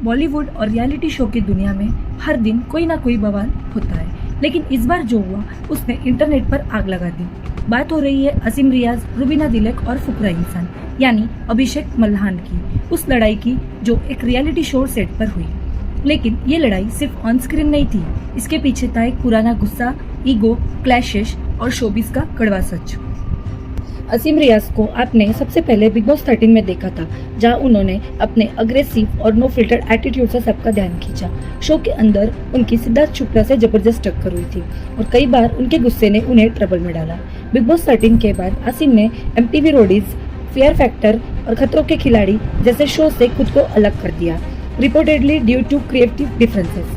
बॉलीवुड और reality show की दुनिया में हर दिन कोई ना कोई बवाल होता है, लेकिन इस बार जो हुआ उसने इंटरनेट पर आग लगा दी। बात हो रही है असीम रियाज, रुबीना दिलक और फुकरा इंसान यानी अभिषेक मल्हान की, उस लड़ाई की जो एक रियलिटी शो सेट पर हुई। लेकिन ये लड़ाई सिर्फ ऑन स्क्रीन नहीं थी, इसके पीछे था एक पुराना गुस्सा, ईगो, क्लैशेस और शोबिस का कड़वा सच। असीम रियाज को आपने सबसे पहले बिग बॉस 13 में देखा था, जहां उन्होंने अपने अग्रेसिव और नो फिल्टर एटीट्यूड से सबका ध्यान खींचा। शो के अंदर उनकी सिद्धार्थ शुक्ला से जबरदस्त टक्कर हुई थी और कई बार उनके गुस्से ने उन्हें ट्रबल में डाला। बिग बॉस 13 के बाद असीम ने MTV रोडीज, फियर फैक्टर और खतरों के खिलाड़ी जैसे शो से खुद को अलग कर दिया, reportedly due to creative differences.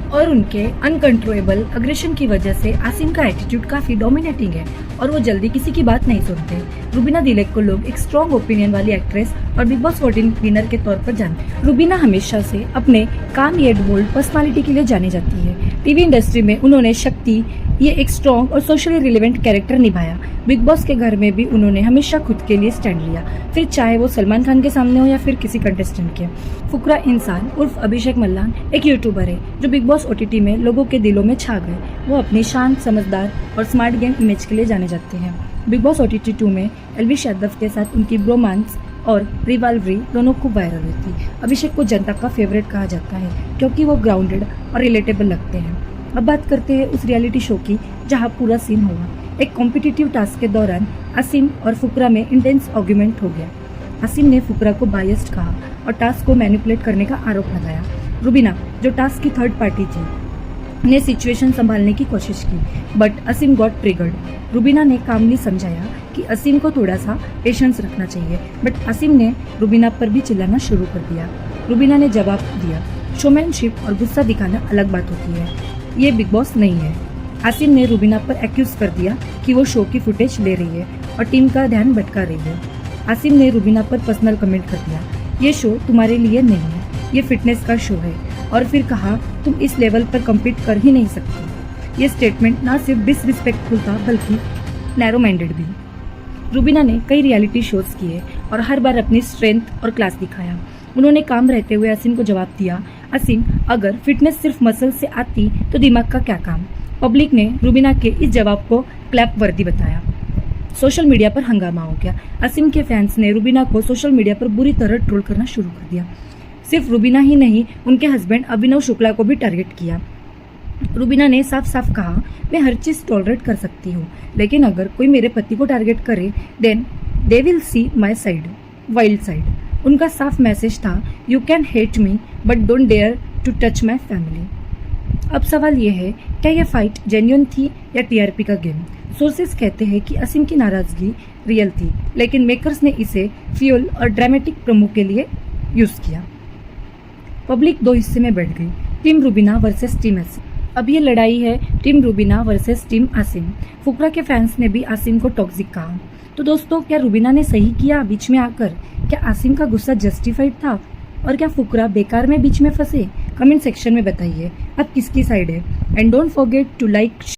और उनके अनकंट्रोलेबल अग्रेशन की वजह से आसिम का एटीट्यूड काफी डोमिनेटिंग है और वो जल्दी किसी की बात नहीं सुनते। रुबीना दिलेक को लोग एक स्ट्रॉन्ग ओपिनियन वाली एक्ट्रेस और बिग बॉस 14 विनर के तौर पर जानते हैं। रुबीना हमेशा से अपने काम येट बोल्ड पर्सनालिटी के लिए जानी जाती है। टीवी इंडस्ट्री में उन्होंने शक्ति ये एक स्ट्रॉन्ग और सोशली रिलेवेंट कैरेक्टर निभाया। बिग बॉस के घर में भी उन्होंने हमेशा खुद के लिए स्टैंड लिया, फिर चाहे वो सलमान खान के सामने हो या फिर किसी कंटेस्टेंट के। फुकरा इंसान उर्फ अभिषेक मल्हान एक यूट्यूबर है जो बिग बॉस OTT में लोगों के दिलों में छा गए। वो अपनी शांत, समझदार और स्मार्ट गेम इमेज के लिए जाने जाते हैं। बिग बॉस OTT 2 में एल्विश यादव के साथ उनकी ब्रोमांस और रिवाल्वरी दोनों खूब वायरल हुई थी। अभिषेक को जनता का फेवरेट कहा जाता है क्योंकि वो ग्राउंडेड और रिलेटेबल लगते हैं। अब बात करते हैं उस रियलिटी शो की जहां पूरा सीन हुआ। एक कॉम्पिटिटिव टास्क के दौरान असीम और फुकरा में इंटेंस आर्गुमेंट हो गया। असीम ने फुकरा को बायस्ड कहा और टास्क को मैनिपुलेट करने का आरोप लगाया। रुबीना, जो टास्क की थर्ड पार्टी थी, ने सिचुएशन संभालने की कोशिश की, but Asim got triggered. Rubina ने कामली समझाया कि असीम को थोड़ा सा पेशेंस रखना चाहिए, बट असीम ने रुबीना पर भी चिल्लाना शुरू कर दिया। रुबीना ने जवाब दिया, शोमैनशिप और गुस्सा दिखाना अलग बात होती है, ये बिग बॉस नहीं है। आसिम ने रुबीना पर एक्यूज कर दिया कि वो शो की फुटेज ले रही है और टीम का ध्यान भटका रही है। आसिम ने रुबीना पर पर्सनल कमेंट कर दिया, ये शो तुम्हारे लिए नहीं है, ये फिटनेस का शो है, और फिर कहा तुम इस लेवल पर कम्पीट कर ही नहीं सकती। ये स्टेटमेंट ना सिर्फ डिसरिस्पेक्टफुल था बल्कि नैरो माइंडेड भी। रुबीना ने कई रियलिटी शोज किए और हर बार अपनी स्ट्रेंथ और क्लास दिखाया। उन्होंने काम रहते हुए असीम को जवाब दिया, असीम, अगर फिटनेस सिर्फ मसल से आती तो दिमाग का क्या काम। पब्लिक ने रुबीना के इस जवाब को क्लैप वर्दी बताया। सोशल मीडिया पर हंगामा हो गया। असीम के फैंस ने रुबीना को सोशल मीडिया पर बुरी तरह ट्रोल करना शुरू कर दिया। सिर्फ रुबीना ही नहीं, उनके हस्बैंड अभिनव शुक्ला को भी टारगेट किया। रुबीना ने साफ साफ कहा, मैं हर चीज टॉलरेट कर सकती हूँ, लेकिन अगर कोई मेरे पति को टारगेट करे then they will see my side, wild side. उनका साफ मैसेज था, you can hate me but don't dare to touch my family. अब सवाल ये है, क्या यह फाइट जेन्युइन थी या TRP का गेम। सोर्सेस कहते हैं कि असीम की नाराजगी रियल थी, लेकिन मेकर्स ने इसे फ्यूल और ड्रामेटिक प्रोमो के लिए यूज किया। पब्लिक दो हिस्से में बैठ गई, team Rubina versus team Asim. अब ये लड़ाई है team Rubina versus team Asim. Fukra के फैंस ने भी आसिम को टॉक्सिक कहा। तो दोस्तों, क्या रुबीना ने सही किया बीच में आकर? क्या आसिम का गुस्सा जस्टिफाइड था और क्या फुकरा बेकार में बीच में फंसे? कमेंट सेक्शन में बताइए आप किसकी साइड है। And don't forget to like